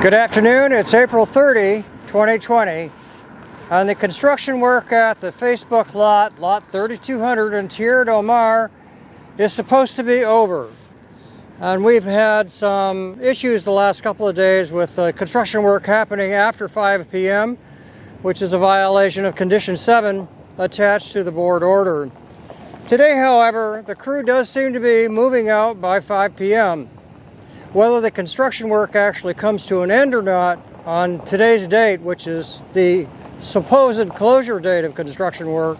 Good afternoon, it's April 30, 2020, and the construction work at the Facebook lot 3200 in Tierra del Mar is supposed to be over. And we've had some issues the last couple of days with construction work happening after 5 p.m., which is a violation of Condition 7 attached to the board order. Today, however, the crew does seem to be moving out by 5 p.m. Whether the construction work actually comes to an end or not on today's date, which is the supposed closure date of construction work,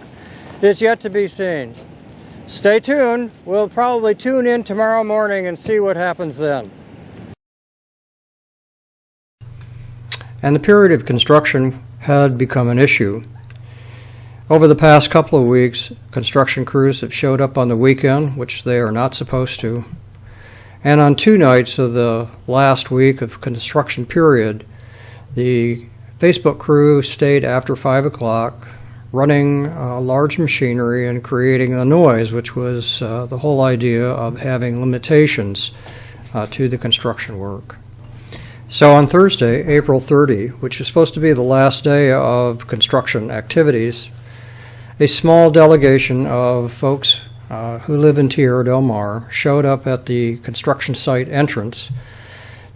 is yet to be seen. Stay tuned. We'll probably tune in tomorrow morning and see what happens then. And the period of construction had become an issue. Over the past couple of weeks, construction crews have showed up on the weekend, which they are not supposed to. And on 2 nights of the last week of construction period, the Facebook crew stayed after 5 o'clock, running large machinery and creating a noise, which was the whole idea of having limitations to the construction work. So on Thursday, April 30, which is supposed to be the last day of construction activities, a small delegation of folks who live in Tierra del Mar showed up at the construction site entrance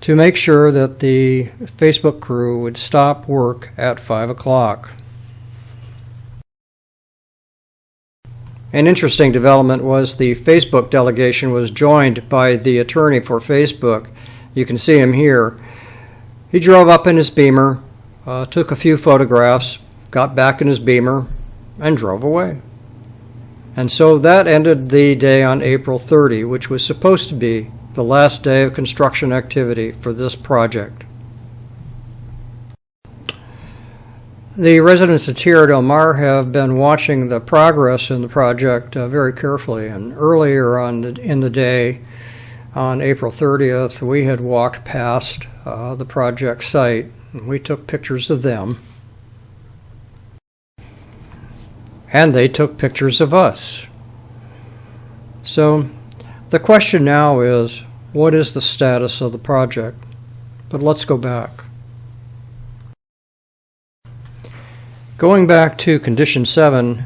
to make sure that the Facebook crew would stop work at 5 o'clock. An interesting development was the Facebook delegation was joined by the attorney for Facebook. You can see him here. He drove up in his Beamer, took a few photographs, got back in his Beamer, and drove away. And so that ended the day on April 30, which was supposed to be the last day of construction activity for this project. The residents of Tierra del Mar have been watching the progress in the project very carefully, and earlier in the day, on April 30th, we had walked past the project site, and we took pictures of them. And they took pictures of us. So the question now is, what is the status of the project? But let's go back. Going back to Condition 7,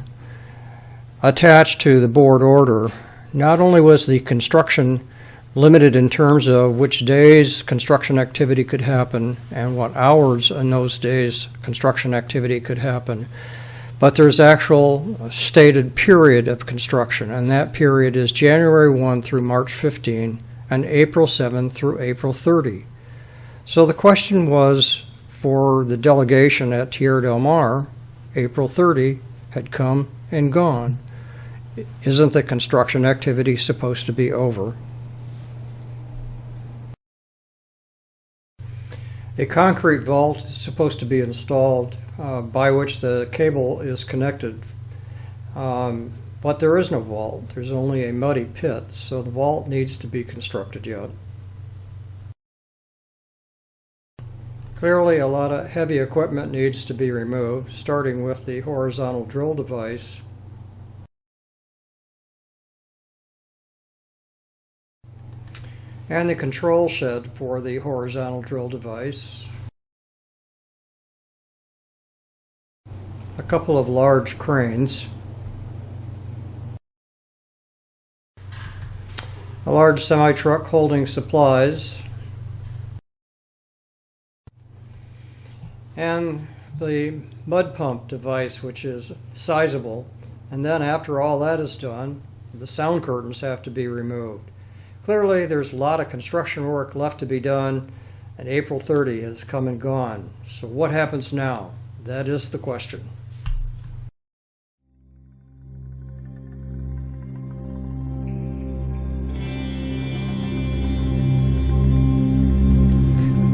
attached to the board order, not only was the construction limited in terms of which days construction activity could happen and what hours in those days construction activity could happen, but there's actual stated period of construction, and that period is January 1 through March 15 and April 7 through April 30. So the question was for the delegation at Tierra del Mar, April 30 had come and gone. Isn't the construction activity supposed to be over? A concrete vault is supposed to be installed by which the cable is connected, but there is no vault. There's only a muddy pit, so the vault needs to be constructed yet. Clearly, a lot of heavy equipment needs to be removed, starting with the horizontal drill device. And the control shed for the horizontal drill device. A couple of large cranes. A large semi-truck holding supplies. And the mud pump device, which is sizable. And then after all that is done, the sound curtains have to be removed. Clearly, there's a lot of construction work left to be done, and April 30 has come and gone. So what happens now? That is the question.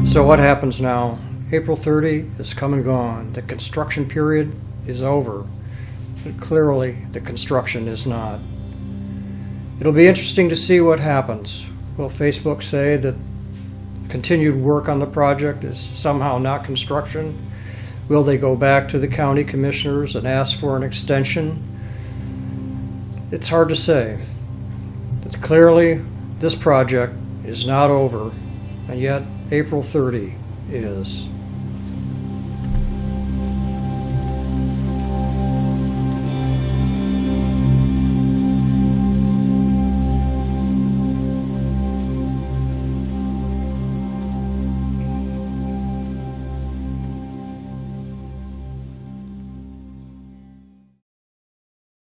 So what happens now? April 30 has come and gone. The construction period is over, but clearly the construction is not. It'll be interesting to see what happens. Will Facebook say that continued work on the project is somehow not construction? Will they go back to the county commissioners and ask for an extension? It's hard to say. But clearly, this project is not over, and yet April 30 is